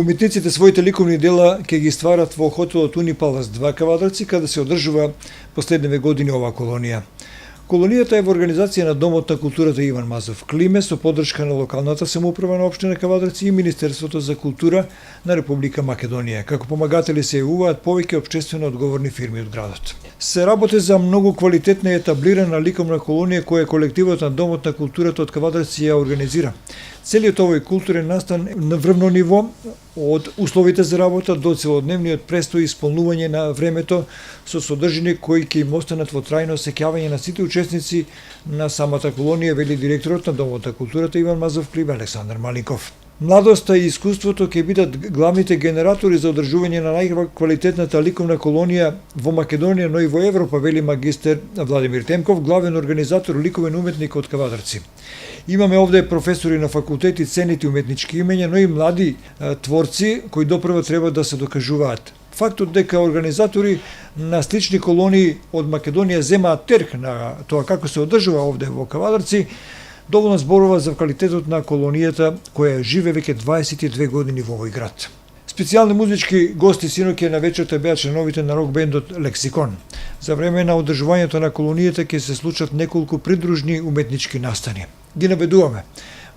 Уметниците своите ликовни дела ќе ги стварат во хотелот Унипалас 2 Кавадарци, каде се одржува последниве години оваа колонија. Колонијата е во организација на Домот на културата Иван Мазов Климе со поддршка на локалната самоуправа на општина Кавадарци и Министерството за култура на Република Македонија. Како помагатели се јавуваат повеќе општествено одговорни фирми од градот. Се работи за многу квалитетна и етаблирана ликовна колонија која колективот на Домот на културата од Кавадарци ја организира. Целиот овој културен настан на врвно ниво, од условите за работа до целодневниот престој и исполнување на времето со содржини кои ќе им останат во трајно сеќавање на сите учесници на самата колонија, вели директорот на Домот на културата Иван Мазов Климе Александар Малинков. Младоста и искуството ќе бидат главните генератори за одржување на најквалитетната ликовна колонија во Македонија, но и во Европа, вели магистер Владимир Темков, главен организатор ликовен уметник од Кавадарци. Имаме овде професори на факултети, ценити уметнички имења, но и млади творци кои допрво треба да се докажуваат. Фактот дека организатори на слични колонии од Македонија земаат терк на тоа како се одржува овде во Кавадарци, доволно зборува за квалитетот на колонијата која живе веќе 22 години во овој град. Специјални музички гости синоќа на вечерта беа членовите на рок бендот Лексикон. За време на одржувањето на колонијата ќе се случат неколку придружни уметнички настани. Ги наведуваме.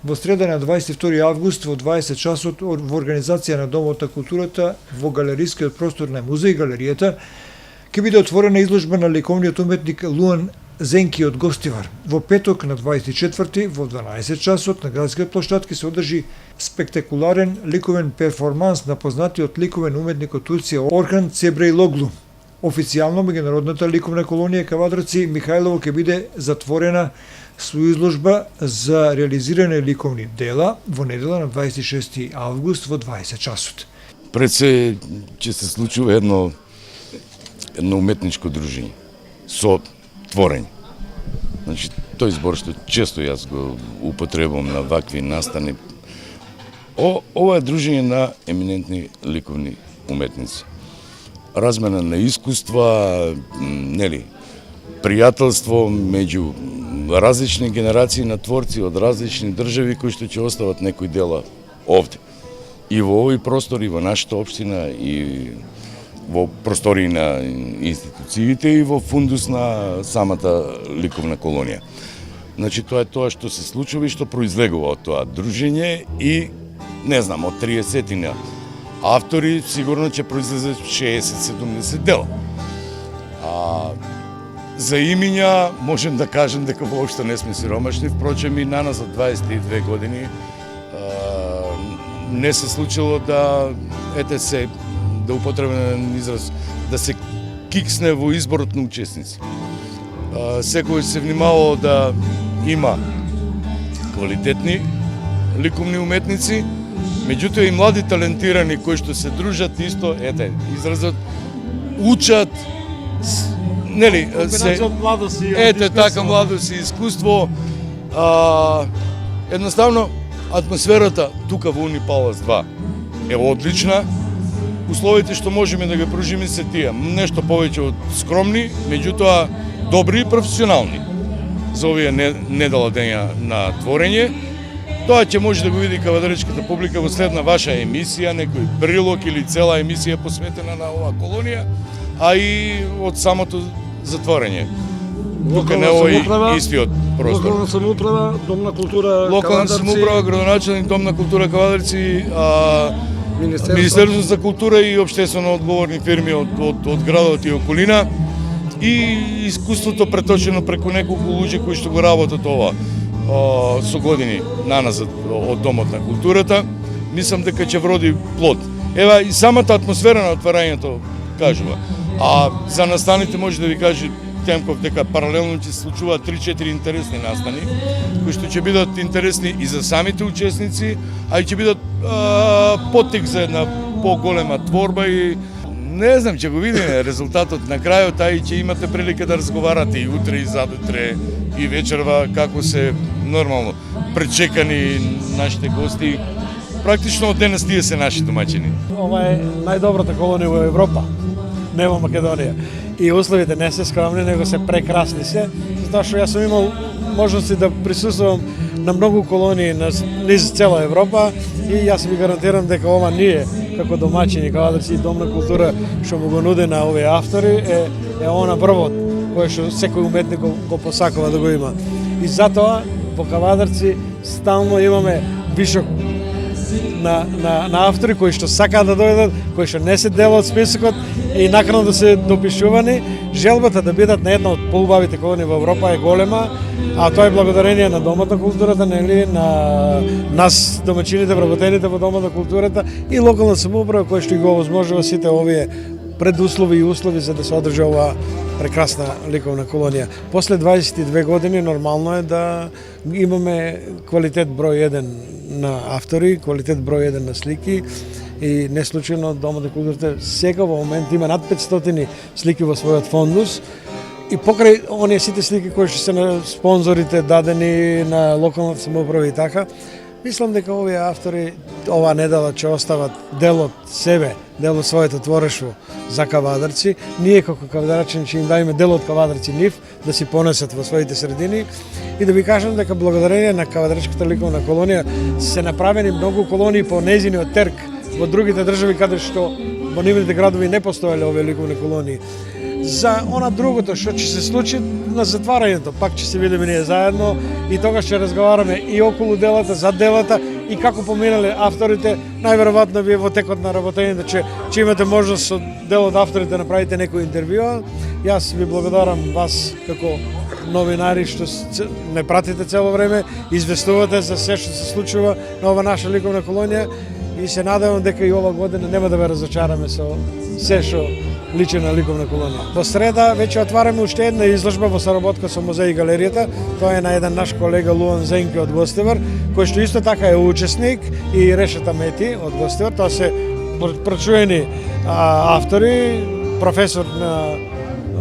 Во среда на 22 август во 20 часот во организација на Домот на културата во галерискиот простор на музеј галеријата ќе биде отворена изложба на ликовниот уметник Луан Зенки од Гостивар. Во петок на 24 во 12 часот на градскиот площад ќе се одржи спектакуларен ликовен перформанс на познатиот ликовен уметник од Турција Орхан Цебрейлоглу. Официјално меѓународната ликовна колонија Кавадарци Михајлово ќе биде затворена со изложба за реализиране ликовни дела во недела на 26 август во 20 часот. Пред се ќе се случува едно уметничко дружење со творење. Значи, тој збор што често јас го употребувам на вакви настани. Ова е дружење на еминентни ликовни уметници. Размена на искуства, пријателство меѓу различни генерации на творци од различни држави кои што ќе остават некои дела овде. И во овој простор, и во нашата општина, и во простори на институциите, и во фундус на самата ликовна колонија. Значи, тоа е тоа што се случува и што произлегува од тоа дружење и, не знам, од 30 автори сигурно ќе произлезат 60-70 дела. За имиња можем да кажем дека воопшто не сме сиромашни, впрочем и на нас за 22 години не се случило да да употребен израз, да се киксне во изборот на учесници. Секој се внимавало да има квалитетни ликовни уметници, меѓутоа и млади талентирани кои што се дружат исто, изразот, учат, младост и искуство. Едноставно, атмосферата тука во Унипалас 2 е одлична. Условите што можеме да ги пружиме се тие. Нешто повеќе од скромни, меѓутоа добри и професионални за овие недела дења на творење. Тоа ќе може да го види кавадарчката публика во следна ваша емисија, некој прилог или цела емисија посветена на оваа колонија, а и од самото затворење. Тука не овој истиот простор. Локална самоуправа, Дом на култура Локална Кавадарци. самоуправа, градоначелник, Дом на култура Кавадарци, Министерството за култура и општествено одговорни фирми од градот и околина, и искуството преточено преку неколку луѓе кои што го работат ова со години наназад од Домот на културата. Мислам дека ќе вроди плод. Ева и самата атмосфера на отварањето кажува. А за настаните може да ви каже Темков дека паралелно ќе се случуваат 3-4 интересни настани, кои што ќе бидат интересни и за самите учесници, а и ќе бидат поттик за една поголема творба и не знам, ќе го видиме резултатот на крајот, а и ќе имате прилика да разговарате и утре и задутре и вечерва како се нормално пречекани нашите гости. Практично од денес тие се наши домаќини. Ова е најдобрата колонија во Европа, не во Македонија. И условите не се скромни, него се прекрасни се, затоа што јас сум имал можности да присуствувам на многу колонии низ цела Европа и јас ви гарантирам дека ова ние како домаќини, Кавадарци и Дом на култура што му го нуди на овие автори е она првот кој што секој уметник го посакува да го има. И затоа во Кавадарци стално имаме вишок на автори кои што сакаат да дојдат, кои што не се дел од списокот и наканно да се допишувани. Желбата да бидат на една од поубавите колонии во Европа е голема, а тоа е благодарение на Домот на културата, нели, на нас домаќините, вработените во Домот на културата и локална самоуправа која што ги го овозможува сите овие предуслови и услови за да се одржи оваа прекрасна ликовна колонија. После 22 години нормално е да имаме квалитет број 1 на автори, квалитет број 1 на слики и не случајно Домот на културата сега во момент има над 500 слики во својот фондус и покрај оние сите слики кои што се на спонзорите дадени на локалната самоуправа и така, мислам дека овие автори оваа недела ќе остават дел од себе, дел од своето творештво за Кавадарци. Ние како кавадарчани ќе им дадеме дел од Кавадарци нив да си понесат во своите средини и да ви кажам дека благодарение на Кавадарчката ликовна колонија се направени многу колонии по нејзиниот терк во другите држави каде што во нивните градови не постоеле овие ликовни колонии. За она другото што ќе се случи на затварањето, пак ќе се видиме ние заедно и тогаш ќе разговараме и околу делата, за делата и како поминале авторите. Најверојатно вие во текот на работењето ќе имате можност со дел од авторите да направите некој интервју. Јас ви благодарам вас како новинари што не пратите цело време, известувате за се што се случува на ова наша ликовна колонија и се надевам дека и ова година нема да ве разочараме со се што личи на ликовна колонија. Во среда веќе отвараме уште една изложба во соработка со музеј и галеријата. Тоа е на еден наш колега Луан Зенки од Гостивар, кој што исто така е учесник, и Решета Мети од Гостивар. Тоа се прочуени автори, професор на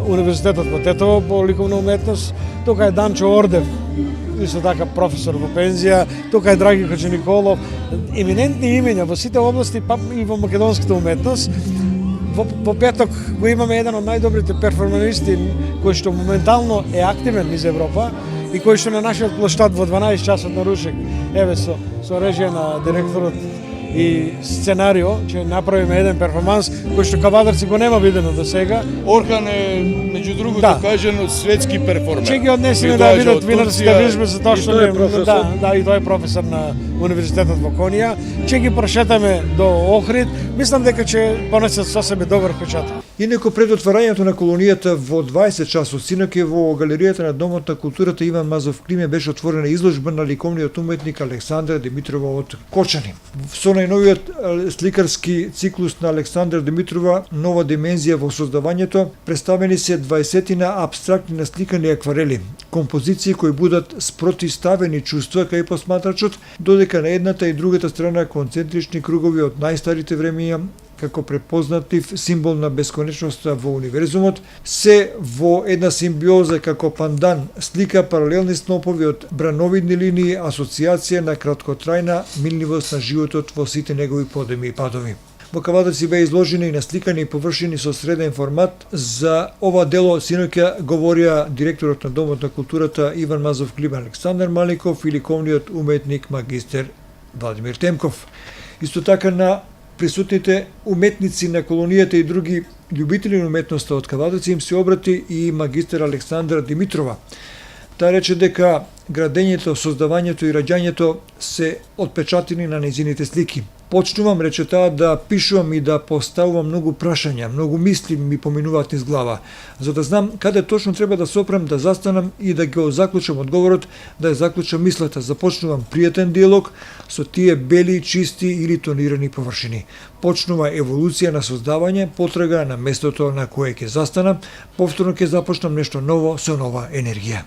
Универзитетот во Тетово по ликовна уметност. Тука е Данчо Ордев, исто така професор во пензија. Тука е Драги Николов. Еминентни имења во сите области, па и во македонската уметност. Во петок го имаме еден од најдобрите перформанисти кој што моментално е активен низ Европа и кој што на нашиот плоштад во 12 часот на рушек, еве со режија на директорот и сценарио, ќе направиме еден перформанс кој што Кавадарци го нема видено до сега. Орхан е, меѓу другото, кажено светски перформер. Ќе ги однесеме да видат винарските вижби за тоа што и тој е професор на Универзитетот во Конија. Ќе ги прошетаме до Охрид. Мислам дека ќе понесат со себе добар впечаток. Инаку пред отварањето на колонијата во 20 часот синоќ во галеријата на Домот на културата Иван Мазов Климе беше отворена изложба на ликовниот уметник Александра Димитрова од Кочани. Со најновиот сликарски циклус на Александра Димитрова Нова димензија во создавањето представени се 20 апстрактни насликани акварели, композиции кои будат спротивставени чувства кај посматрачот, додека на едната и другата страна концентрични кругови од најстарите времења како препознатлив символ на бесконечноста во универзумот, се во една симбиоза како пандан, слика паралелни снопови од брановидни линии, асоциација на краткотрајна минливост на животот во сите негови подеми и падови. Во Кавадарци беа изложени и насликани површини со среден формат. За ова дело синоќа говорија директорот на Домот на културата Иван Мазов Климе Александар Маликов и ликовниот уметник магистер Владимир Темков. Исто така на присутните уметници на колонијата и други љубители на уметноста од Кавадарци им се обрати и магистер Александра Димитрова. Таа рече дека градењето, создавањето и раѓањето се отпечатени на нејзините слики. Почнувам, рече таа, да пишувам и да поставувам многу прашања, многу мисли ми поминуваат низ глава, за да знам каде точно треба да сопрем, да застанам и да го заклучам одговорот, да ја заклучам мислата. Започнувам пријатен диалог со тие бели, чисти или тонирани површини. Почнува еволуција на создавање, потрага на местото на кое ќе застанам, повторно ќе започнам нешто ново со нова енергија.